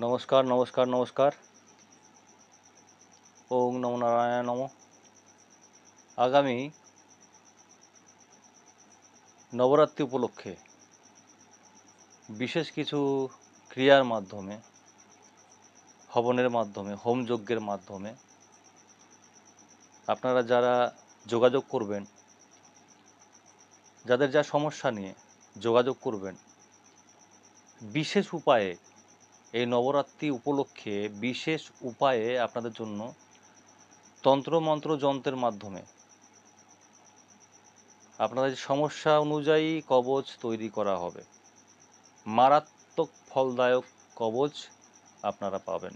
নমস্কার, নমস্কার, নমস্কার। ওং নমো নারায়ণ নমঃ। আগামী নবরাত্রি উপলক্ষে বিশেষ কিছু ক্রিয়ার মাধ্যমে, হবনের মাধ্যমে, হোম যজ্ঞের মাধ্যমে আপনারা যারা যোগাযোগ করবেন, যাদের যা সমস্যা নিয়ে যোগাযোগ করবেন, বিশেষ উপায়ে এই নবরাত্রি উপলক্ষে বিশেষ উপায়ে আপনাদের জন্য তন্ত্রমন্ত্র যন্ত্রের মাধ্যমে আপনাদের সমস্যা অনুযায়ী কবচ তৈরি করা হবে। মারাত্মক ফলদায়ক কবচ আপনারা পাবেন।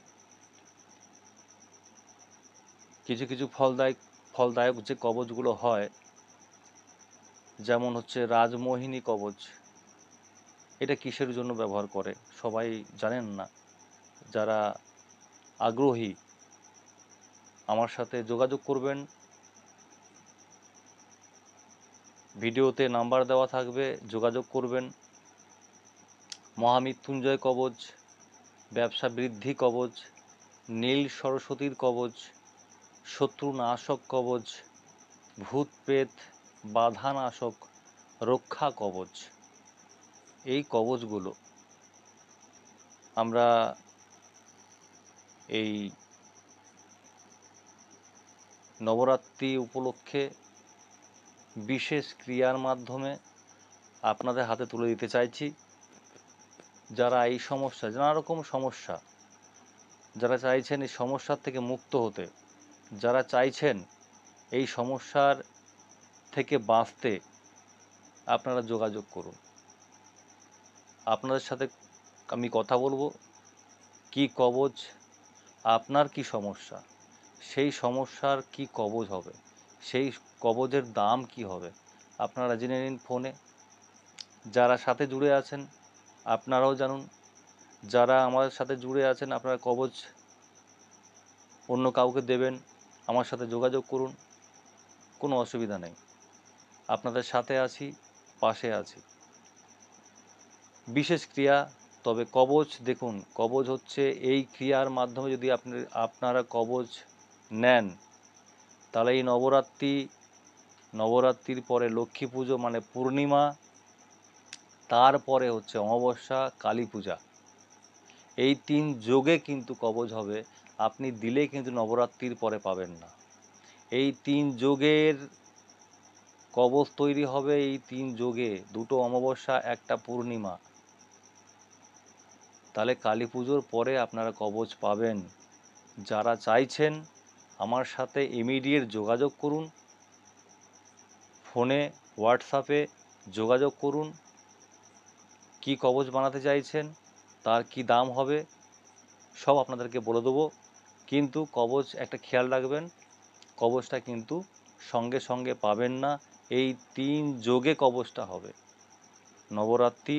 কিছু কিছু ফলদায়ক যে কবচগুলো হয়, যেমন হচ্ছে রাজমোহিনী কবচ। এটা কিসের জন্য ব্যবহার করে সবাই জানেন না। যারা আগ্রহী আমার সাথে যোগাযোগ করবেন। ভিডিওতে নাম্বার দেওয়া থাকবে, যোগাযোগ করবেন। মহামৃত্যুঞ্জয় কবচ, ব্যবসা বৃদ্ধি কবচ, নীল সরস্বতীর কবচ, শত্রুনাশক কবচ, ভূত প্রেত বাধানাশক রক্ষা কবচ। এই কবচগুলো আমরা এই নবরাত্রি উপলক্ষে বিশেষ ক্রিয়ার মাধ্যমে আপনাদের হাতে তুলে দিতে চাইছি। যারা এই সমস্যা, নানা রকম সমস্যা, যারা চাইছেন এই সমস্যার থেকে মুক্ত হতে, যারা চাইছেন এই সমস্যার থেকে বাঁচতে, আপনারা যোগাযোগ করুন। আপনাদের সাথে আমি কথা বলবো। কি কবচ, আপনার কি সমস্যা, সেই সমস্যার কি কবচ হবে, সেই কবচের দাম কি হবে, আপনারা জেনে নিন ফোনে। যারা সাথে জুড়ে আছেন আপনারাও জানুন। যারা আমাদের সাথে জুড়ে আছেন আপনারা কবচ অন্য কাউকে দেবেন, আমার সাথে যোগাযোগ করুন, কোনো অসুবিধা নেই। আপনাদের সাথে আছি, পাশে আছি। বিশেষ ক্রিয়া, তবে কবচ দেখুন, কবচ হচ্ছে এই ক্রিয়ার মাধ্যমে যদি আপনারা কবচ নেন, তাহলে এই নবরাত্রির পরে লক্ষ্মী পুজো মানে পূর্ণিমা, তারপরে হচ্ছে অমাবস্যা, কালী পূজা, এই 3 যোগে কিন্তু কবচ হবে। আপনি দিলে কিন্তু নবরাত্রির পরে পাবেন না। এই 3 যোগের কবচ তৈরি হবে, এই 3 যোগে, 2টো অমাবস্যা, একটা পূর্ণিমা। তাহলে কালী পুজোর পরে আপনারা কবচ পাবেন। যারা চাইছেন আমার সাথে ইমিডিয়েট যোগাযোগ করুন। ফোনে, হোয়াটসঅ্যাপে যোগাযোগ করুন। কি কবচ বানাতে চাইছেন, তার কি দাম হবে, সব আপনাদেরকে বলে দেবো। কিন্তু কবচ একটা খেয়াল রাখবেন, কবচটা কিন্তু সঙ্গে সঙ্গে পাবেন না। এই 3 যোগে কবচটা হবে। নবরাত্রি,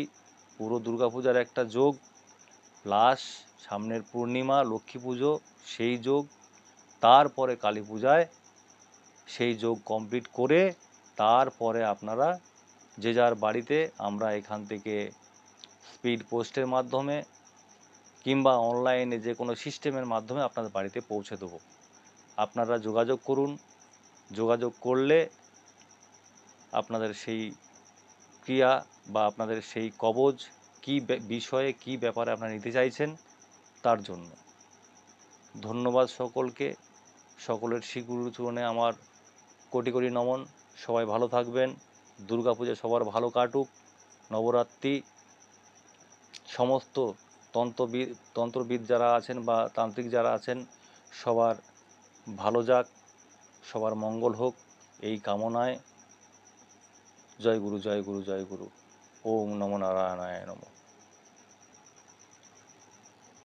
পুরো দুর্গাপূজার একটা যোগ, প্লাস সামনের পূর্ণিমা, লক্ষ্মী পুজো, সেই যোগ, তারপরে কালী পূজায় সেই যোগ কমপ্লিট করে তারপরে আপনারা যে যার বাড়িতে, আমরা এখান থেকে স্পিড পোস্টের মাধ্যমে কিংবা অনলাইনে যে কোনো সিস্টেমের মাধ্যমে আপনাদের বাড়িতে পৌঁছে দেবো। আপনারা যোগাযোগ করুন। যোগাযোগ করলে আপনাদের সেই ক্রিয়া বা আপনাদের সেই কবচ কী বিষয়ে, কী ব্যাপারে আপনারা নিতে চাইছেন, তার জন্য ধন্যবাদ সকলকে। সকলের শ্রীগুরু চরণে আমার কোটি কোটি নমন। সবাই ভালো থাকবেন। দুর্গাপূজা সবার ভালো কাটুক। নবরাত্রি সমস্ত তন্ত্রবিদ যারা আছেন বা তান্ত্রিক যারা আছেন, সবার ভালো যাক, সবার মঙ্গল হোক, এই কামনায়। জয় গুরু, জয় গুরু, জয় গুরু। ওম নমো নারায়ণায় নমঃ।